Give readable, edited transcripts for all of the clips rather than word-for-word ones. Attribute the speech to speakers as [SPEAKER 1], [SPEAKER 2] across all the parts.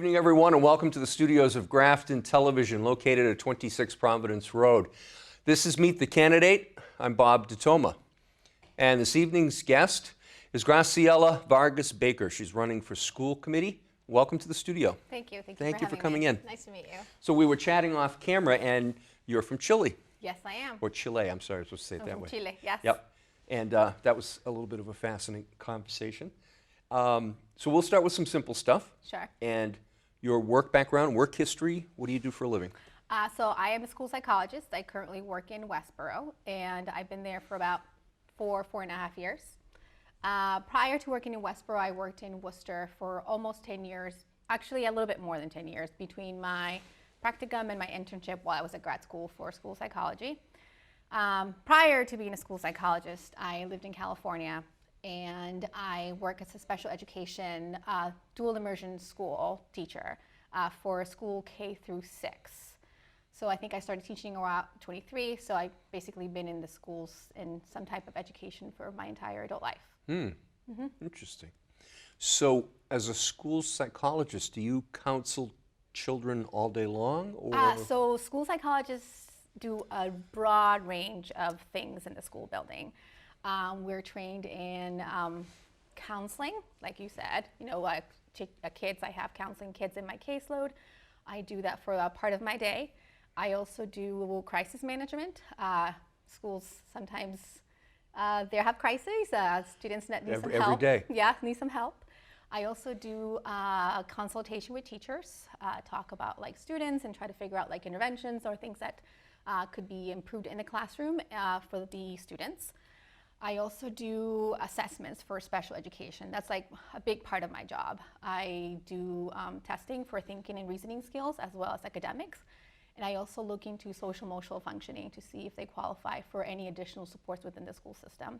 [SPEAKER 1] evening, everyone, and welcome to the studios of Grafton Television, located at 26 Providence Road. This is Meet the Candidate. I'm Bob DeToma. And this evening's guest is Graciela Vargas Baker. She's running for school committee. Welcome to the studio.
[SPEAKER 2] Thank you.
[SPEAKER 1] Thank you for coming in.
[SPEAKER 2] Nice to meet you.
[SPEAKER 1] So we were chatting off camera, and you're from Chile.
[SPEAKER 2] Yes, I am.
[SPEAKER 1] Or Chile, I'm sorry, I was supposed to say it that way.
[SPEAKER 2] From Chile, yes.
[SPEAKER 1] Yep. And that was a little bit of a fascinating conversation. So we'll start with some simple stuff.
[SPEAKER 2] Sure.
[SPEAKER 1] And your work background, work history, what do you do for a living?
[SPEAKER 2] So I am a school psychologist. I currently work in Westboro, and I've been there for about 4.5 years. Prior to working in Westboro, I worked in Worcester for almost 10 years, actually a little bit more than 10 years, between my practicum and my internship while I was at grad school for school psychology. Prior to being a school psychologist, I lived in California, and I work as a special education dual immersion school teacher for school K through 6. So I think I started teaching around 23, so I've basically been in the schools in some type of education for my entire adult life.
[SPEAKER 1] Interesting. So as a school psychologist, do you counsel children all day long? Or?
[SPEAKER 2] So school psychologists do a broad range of things in the school building. We're trained in counseling, like you said. You know, like kids, I have counseling kids in my caseload. I do that for a part of my day. I also do crisis management. Schools sometimes they have crises. Students need some help.
[SPEAKER 1] Every day.
[SPEAKER 2] Yeah, need some help. I also do consultation with teachers, talk about like students and try to figure out like interventions or things that could be improved in the classroom for the students. I also do assessments for special education. That's like a big part of my job. I do testing for thinking and reasoning skills as well as academics. And I also look into social emotional functioning to see if they qualify for any additional supports within the school system.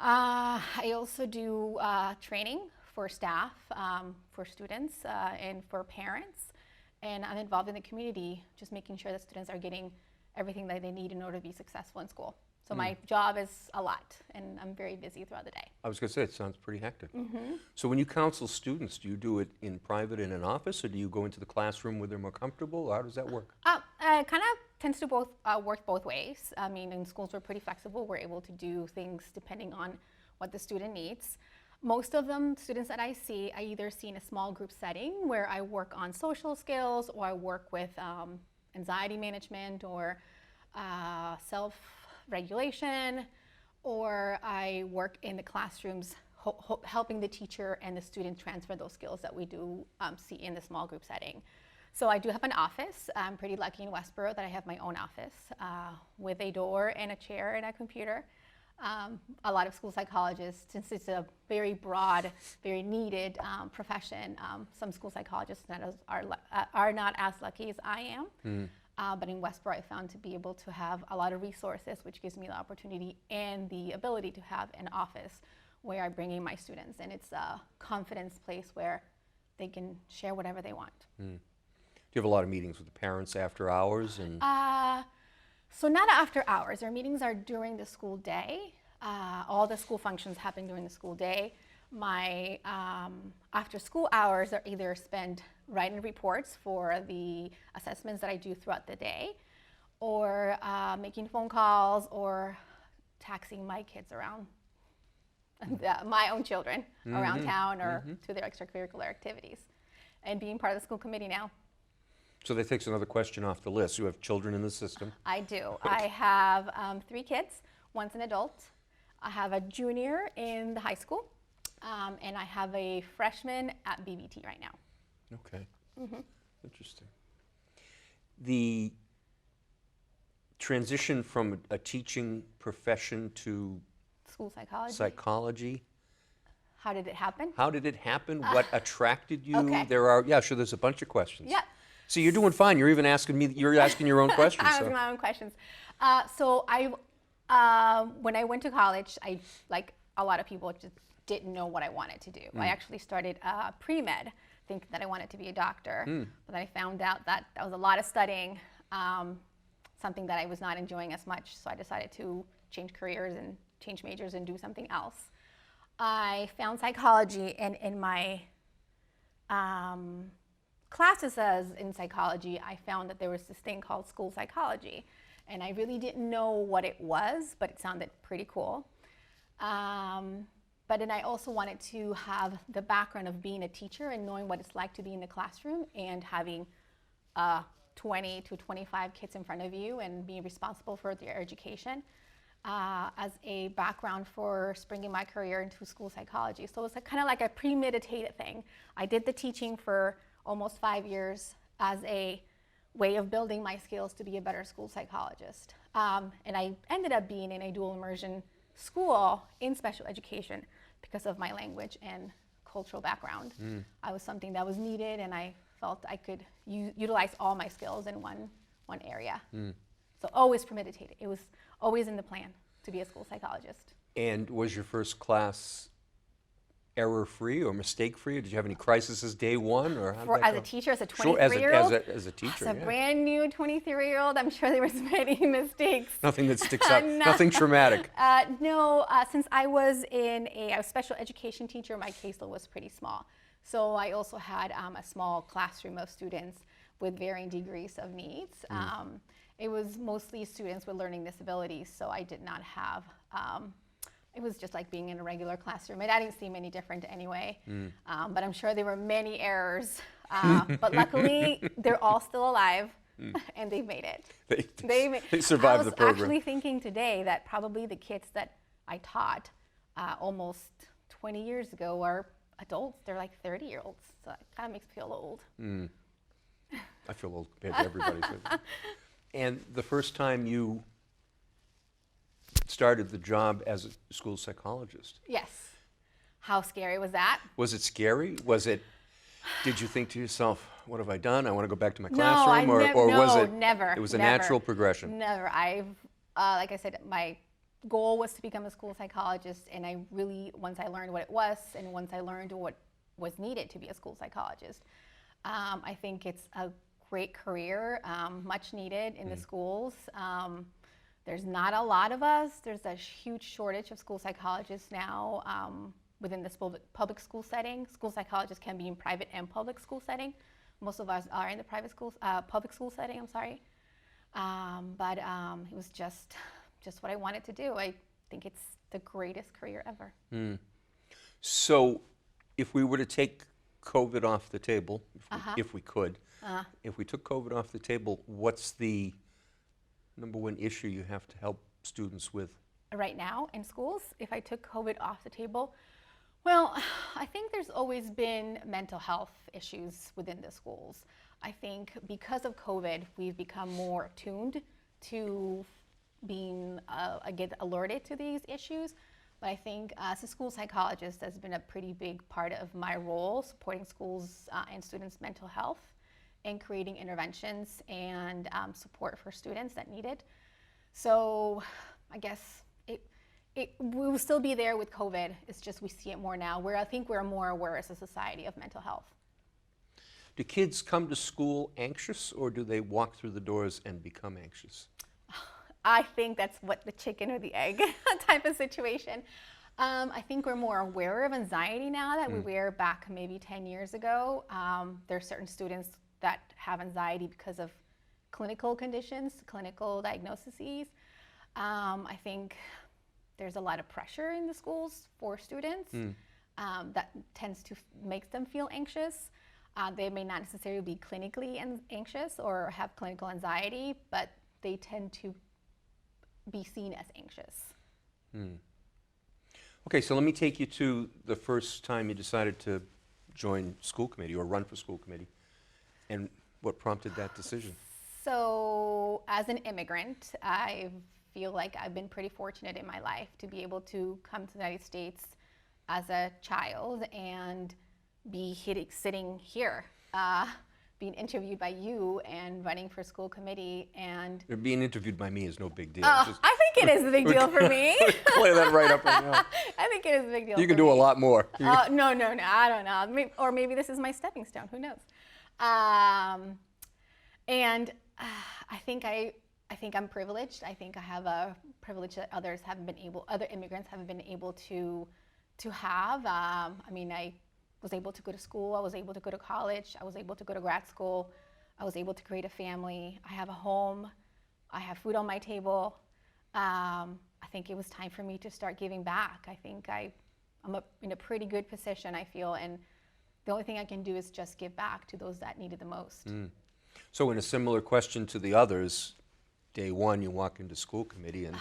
[SPEAKER 2] I also do training for staff, for students, and for parents. And I'm involved in the community, just making sure that students are getting everything that they need in order to be successful in school. So my job is a lot, and I'm very busy throughout the day. I
[SPEAKER 1] was going to say, it sounds pretty hectic. So when you counsel students, do you do it in private in an office, or do you go into the classroom where they're more comfortable? How does that work?
[SPEAKER 2] Kind of tends to work both ways. I mean, in schools we're pretty flexible. We're able to do things depending on what the student needs. Most of them, students that I see, I either see in a small group setting where I work on social skills, or I work with anxiety management or self-regulation, or I work in the classrooms helping the teacher and the student transfer those skills that we do see in the small group setting. So I do have an office. I'm pretty lucky in Westboro that I have my own office with a door and a chair and a computer. A lot of school psychologists, since it's a very broad, very needed profession, some school psychologists are not as lucky as I am. But in Westboro, I found to be able to have a lot of resources, which gives me the opportunity and the ability to have an office where I bring in my students. And it's a confidence place where they can share whatever they want.
[SPEAKER 1] Do you have a lot of meetings with the parents after hours? And
[SPEAKER 2] So not after hours. Our meetings are during the school day. All the school functions happen during the school day. My after school hours are either spent writing reports for the assessments that I do throughout the day, or making phone calls, or taxiing my kids around, my own children around town, or to their extracurricular activities, and being part of the school committee now.
[SPEAKER 1] So that takes another question off the list. You have children in the system?
[SPEAKER 2] I do. I have 3 kids. One's an adult. I have a junior in the high school, and I have a freshman at BBT right now.
[SPEAKER 1] Okay. Interesting. The transition from a teaching profession to
[SPEAKER 2] school
[SPEAKER 1] psychology.
[SPEAKER 2] How did it happen?
[SPEAKER 1] How did it happen? What attracted you?
[SPEAKER 2] Okay.
[SPEAKER 1] There's a bunch of questions.
[SPEAKER 2] Yeah.
[SPEAKER 1] So you're doing fine. You're even asking me. You're asking your own questions.
[SPEAKER 2] I'm asking my own questions. So when I went to college, I, like a lot of people, just didn't know what I wanted to do. I actually started pre-med, thinking that I wanted to be a doctor, but I found out that that was a lot of studying, something that I was not enjoying as much. So I decided to change careers and change majors and do something else. I found psychology, and in my classes as in psychology, I found that there was this thing called school psychology. And I really didn't know what it was, but it sounded pretty cool. But then I also wanted to have the background of being a teacher and knowing what it's like to be in the classroom and having 20 to 25 kids in front of you and being responsible for their education as a background for springing my career into school psychology. So it was kind of like a premeditated thing. I did the teaching for almost 5 years as a way of building my skills to be a better school psychologist. And I ended up being in a dual immersion school in special education because of my language and cultural background. I was something that was needed, and I felt I could utilize all my skills in one area. So always premeditated. It was always in the plan to be a school psychologist.
[SPEAKER 1] And was your first class error-free or mistake-free? Did you have any crises day one, or how did that
[SPEAKER 2] As
[SPEAKER 1] go?
[SPEAKER 2] a teacher, as a
[SPEAKER 1] Sure,
[SPEAKER 2] 23-year-old,
[SPEAKER 1] as a teacher,
[SPEAKER 2] as a
[SPEAKER 1] yeah.
[SPEAKER 2] brand new 23-year-old, I'm sure there was many mistakes.
[SPEAKER 1] Nothing that sticks out,
[SPEAKER 2] No.
[SPEAKER 1] nothing traumatic.
[SPEAKER 2] No, since I was a special education teacher, my caseload was pretty small. So I also had a small classroom of students with varying degrees of needs. It was mostly students with learning disabilities, so I did not have, it was just like being in a regular classroom. I didn't seem any different anyway, but I'm sure there were many errors. But luckily, they're all still alive, and they've made it.
[SPEAKER 1] They survived the program.
[SPEAKER 2] I was actually thinking today that probably the kids that I taught almost 20 years ago are adults. They're like 30-year-olds, so it kind of makes me feel old.
[SPEAKER 1] I feel old compared to everybody. And the first time you started the job as a school psychologist,
[SPEAKER 2] Yes. How scary was that?
[SPEAKER 1] was it scary? Did you think to yourself, what have I done? I want to go back to my
[SPEAKER 2] No,
[SPEAKER 1] classroom? Or was it?
[SPEAKER 2] never.
[SPEAKER 1] It was a
[SPEAKER 2] never.
[SPEAKER 1] natural progression.
[SPEAKER 2] Never. Like I said, my goal was to become a school psychologist, and I really, once I learned what it was, and once I learned what was needed to be a school psychologist, I think it's a great career, much needed in the schools. There's not a lot of us. There's a huge shortage of school psychologists now within this public school setting. School psychologists can be in private and public school setting. Most of us are in the public school setting, I'm sorry. But it was just what I wanted to do. I think it's the greatest career ever.
[SPEAKER 1] So if we were to take COVID off the table, if we could, if we took COVID off the table, what's the number one issue you have to help students with?
[SPEAKER 2] Right now in schools, if I took COVID off the table, well, I think there's always been mental health issues within the schools. I think because of COVID, we've become more attuned to being get alerted to these issues. But I think as a school psychologist, that's been a pretty big part of my role, supporting schools and students' mental health and creating interventions and support for students that need it. So I guess we will still be there with COVID. It's just we see it more now, where I think we're more aware as a society of mental health.
[SPEAKER 1] Do kids come to school anxious, or do they walk through the doors and become anxious?
[SPEAKER 2] I think that's what the chicken or the egg type of situation. I think we're more aware of anxiety now that we were back maybe 10 years ago. There are certain students that have anxiety because of clinical conditions, clinical diagnoses. I think there's a lot of pressure in the schools for students that tends to make them feel anxious. They may not necessarily be clinically anxious or have clinical anxiety, but they tend to be seen as anxious.
[SPEAKER 1] Okay, so let me take you to the first time you decided to join school committee or run for school committee, and what prompted that decision.
[SPEAKER 2] So as an immigrant, I feel like I've been pretty fortunate in my life to be able to come to the United States as a child and be sitting here, being interviewed by you and running for school committee. And
[SPEAKER 1] Being interviewed by me is no big deal.
[SPEAKER 2] I think it is a big deal for me.
[SPEAKER 1] Clear that right up right now.
[SPEAKER 2] I think it is a big deal.
[SPEAKER 1] You can
[SPEAKER 2] for
[SPEAKER 1] do
[SPEAKER 2] me.
[SPEAKER 1] a lot more.
[SPEAKER 2] No, I don't know. Or maybe this is my stepping stone. Who knows? And I think I'm privileged. I think I have a privilege that other immigrants haven't been able to have. I mean, I was able to go to school, I was able to go to college, I was able to go to grad school, I was able to create a family, I have a home, I have food on my table. I think it was time for me to start giving back. I think I'm in a pretty good position, I feel, and the only thing I can do is just give back to those that need it the most.
[SPEAKER 1] So in a similar question to the others, day one you walk into school committee and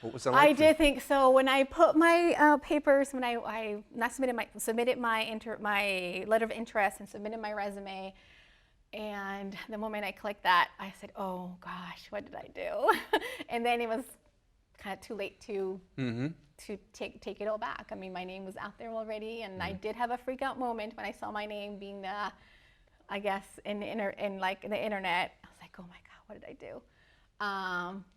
[SPEAKER 1] what was that like?
[SPEAKER 2] I did think so. When I put my papers, when I not submitted my letter of interest and submitted my resume, and the moment I clicked that, I said, "Oh gosh, what did I do?" And then it was kind of too late to take it all back. I mean, my name was out there already, and I did have a freak out moment when I saw my name being I guess in the internet. I was like, "Oh my God, what did I do?"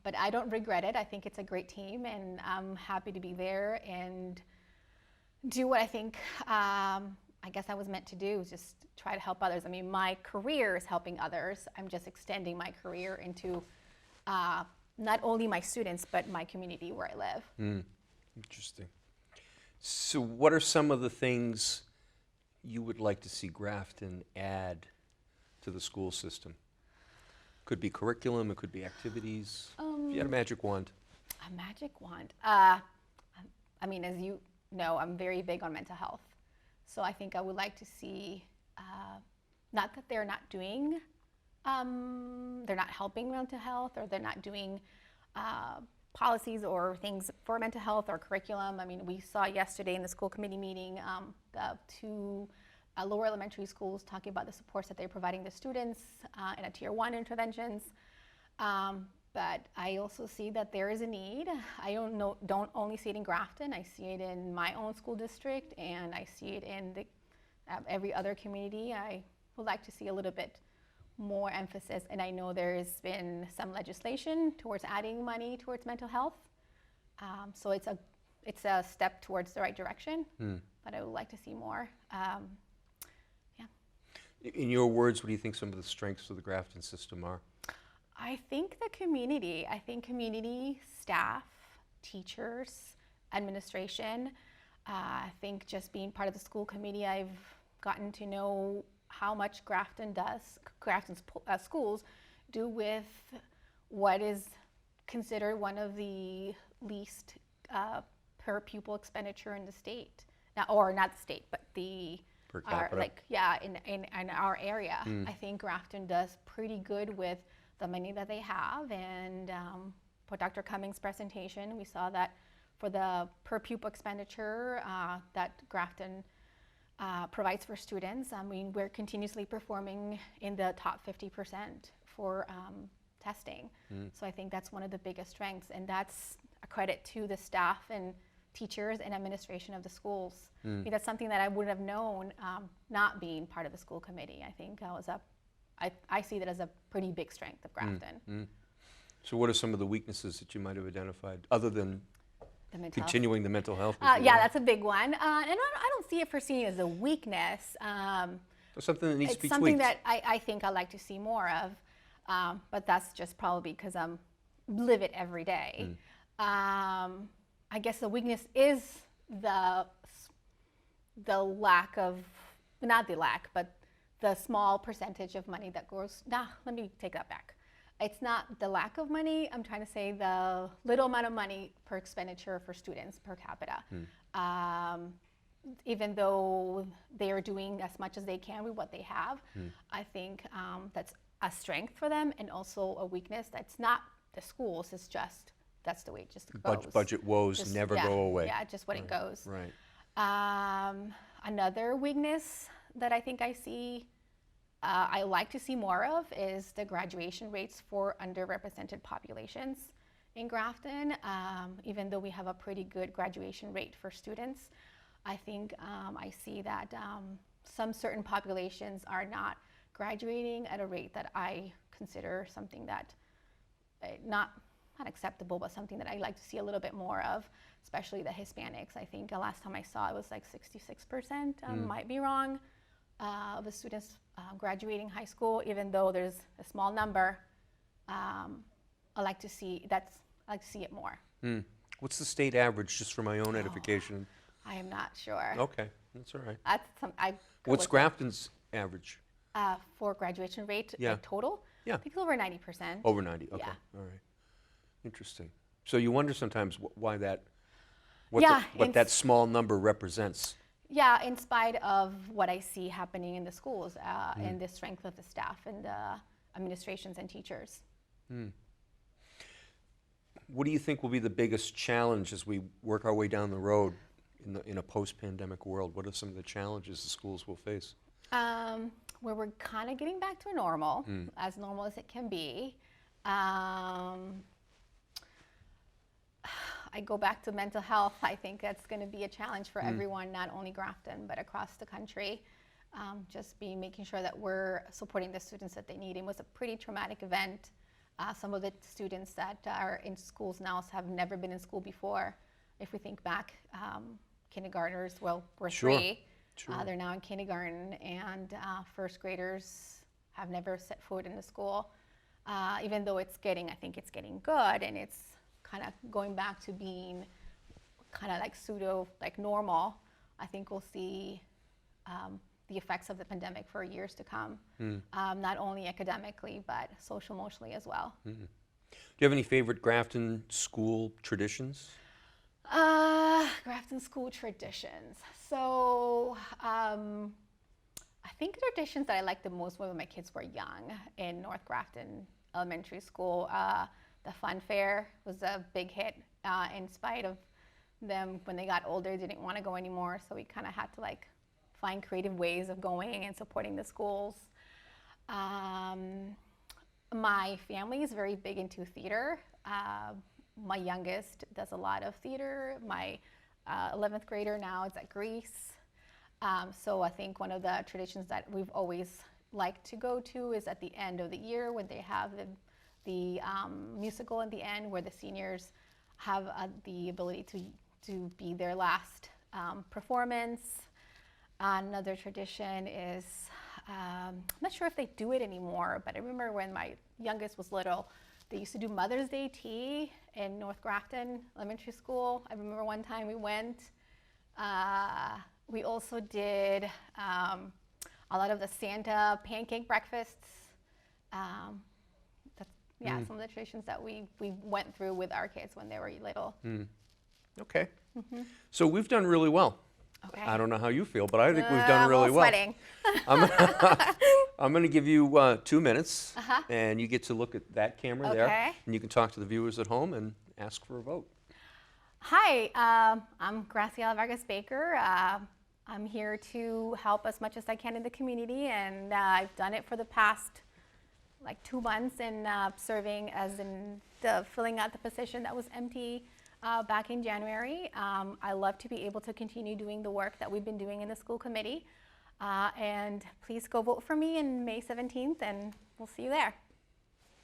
[SPEAKER 2] But I don't regret it. I think it's a great team, and I'm happy to be there and do what I think I guess I was meant to do, just try to help others. I mean, my career is helping others. I'm just extending my career into not only my students, but my community where I live.
[SPEAKER 1] Interesting. So what are some of the things you would like to see Grafton add to the school system? Could be curriculum, it could be activities. If you had a magic wand.
[SPEAKER 2] A magic wand. I mean, as you know, I'm very big on mental health. So I think I would like to see, not that they're not doing, they're not helping mental health, or they're not doing policies or things for mental health or curriculum. I mean, we saw yesterday in the school committee meeting the two lower elementary schools talking about the supports that they're providing the students in a tier 1 interventions. But I also see that there is a need. I don't only see it in Grafton. I see it in my own school district, and I see it in every other community. I would like to see a little bit more emphasis, and I know there's been some legislation towards adding money towards mental health. So it's a step towards the right direction, but I would like to see more.
[SPEAKER 1] In your words, what do you think some of the strengths of the Grafton system are?
[SPEAKER 2] I think the community. I think community, staff, teachers, administration. I think just being part of the school committee, I've gotten to know how much Grafton's schools do with what is considered one of the least per pupil expenditure in the state. Or not the state, but the
[SPEAKER 1] per capita.
[SPEAKER 2] In our area. I think Grafton does pretty good with the money that they have, and for Dr. Cummings' presentation, we saw that for the per pupil expenditure that Grafton provides for students, I mean, we're continuously performing in the top 50% for testing. So I think that's one of the biggest strengths, and that's a credit to the staff and teachers and administration of the schools. I mean, that's something that I wouldn't have known not being part of the school committee. I think I see that as a pretty big strength of Grafton.
[SPEAKER 1] So what are some of the weaknesses that you might have identified, other than continuing the mental health?
[SPEAKER 2] Yeah, that's a big one. And I don't see it foreseen as a weakness.
[SPEAKER 1] Something that needs to be tweaked.
[SPEAKER 2] It's something that I think I like to see more of, but that's just probably because I live it every day. I guess the weakness is the lack of, not the lack, but the small percentage of money that goes, let me take that back. It's not the lack of money, I'm trying to say the little amount of money per expenditure for students per capita. Even though they are doing as much as they can with what they have, I think that's a strength for them, and also a weakness that's not the schools, it's just, that's the way it just goes.
[SPEAKER 1] Budget woes never go away.
[SPEAKER 2] Yeah, just what it goes.
[SPEAKER 1] Right.
[SPEAKER 2] Another weakness that I think I see, I like to see more of, is the graduation rates for underrepresented populations in Grafton. Even though we have a pretty good graduation rate for students, I think I see that some certain populations are not graduating at a rate that I consider something that not acceptable, but something that I like to see a little bit more of, especially the Hispanics. I think the last time I saw it was like 66%, might be wrong, of the students graduating high school, even though there's a small number. I like to see it more.
[SPEAKER 1] What's the state average, just for my own edification?
[SPEAKER 2] I am not sure.
[SPEAKER 1] Okay, that's all right.
[SPEAKER 2] That's I could
[SPEAKER 1] What's
[SPEAKER 2] look up.
[SPEAKER 1] Grafton's average?
[SPEAKER 2] For graduation rate,
[SPEAKER 1] Yeah.
[SPEAKER 2] like total?
[SPEAKER 1] Yeah.
[SPEAKER 2] I think it's over 90%.
[SPEAKER 1] Over 90, okay,
[SPEAKER 2] Yeah.
[SPEAKER 1] all right. Interesting. So you wonder sometimes why that,
[SPEAKER 2] Yeah,
[SPEAKER 1] what that small number represents.
[SPEAKER 2] Yeah, in spite of what I see happening in the schools and the strength of the staff and the administrations and teachers.
[SPEAKER 1] What do you think will be the biggest challenge as we work our way down the road in a post-pandemic world? What are some of the challenges the schools will face?
[SPEAKER 2] Where we're kind of getting back to normal as it can be. I go back to mental health. I think that's going to be a challenge for everyone, not only Grafton, but across the country. Just making sure that we're supporting the students that they need. It was a pretty traumatic event. Some of the students that are in schools now have never been in school before. If we think back, kindergartners, well, we're
[SPEAKER 1] Sure.
[SPEAKER 2] 3.
[SPEAKER 1] Sure.
[SPEAKER 2] They're now in kindergarten, and first graders have never set foot in the school. Even though I think it's getting good, and it's kind of going back to being kind of like pseudo, like normal. I think we'll see the effects of the pandemic for years to come, not only academically, but social emotionally as well.
[SPEAKER 1] Do you have any favorite Grafton school traditions?
[SPEAKER 2] Grafton school traditions. So I think the traditions that I liked the most when my kids were young in North Grafton Elementary School, the fun fair was a big hit. In spite of them, when they got older, didn't want to go anymore. So we kind of had to like find creative ways of going and supporting the schools. My family is very big into theater. My youngest does a lot of theater. My 11th grader now is at Greece. So I think one of the traditions that we've always liked to go to is at the end of the year when they have the musical at the end, where the seniors have the ability to be their last performance. Another tradition is, I'm not sure if they do it anymore, but I remember when my youngest was little, they used to do Mother's Day tea in North Grafton Elementary School. I remember one time we went. We also did a lot of the Santa pancake breakfasts. Some of the traditions that we went through with our kids when they were little.
[SPEAKER 1] Okay. So we've done really well.
[SPEAKER 2] Okay.
[SPEAKER 1] I don't know how you feel, but I think we've done really well.
[SPEAKER 2] Sweating.
[SPEAKER 1] I'm going to give you 2 minutes, and you get to look at that camera there,
[SPEAKER 2] Okay.
[SPEAKER 1] and you can talk to the viewers at home and ask for a vote.
[SPEAKER 2] Hi, I'm Graciela Vargas Baker. I'm here to help as much as I can in the community, and I've done it for the past like 2 months in serving as in filling out the position that was empty back in January. I love to be able to continue doing the work that we've been doing in the school committee. And please go vote for me on May 17th, and we'll see you there.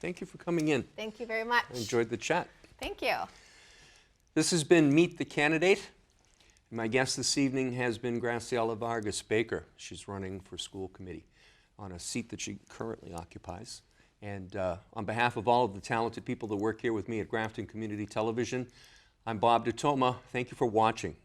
[SPEAKER 1] Thank you for coming in.
[SPEAKER 2] Thank you very much.
[SPEAKER 1] I enjoyed the chat.
[SPEAKER 2] Thank you.
[SPEAKER 1] This has been Meet the Candidate. My guest this evening has been Graciela Vargas Baker. She's running for school committee on a seat that she currently occupies. And on behalf of all of the talented people that work here with me at Grafton Community Television, I'm Bob Ditoma. Thank you for watching.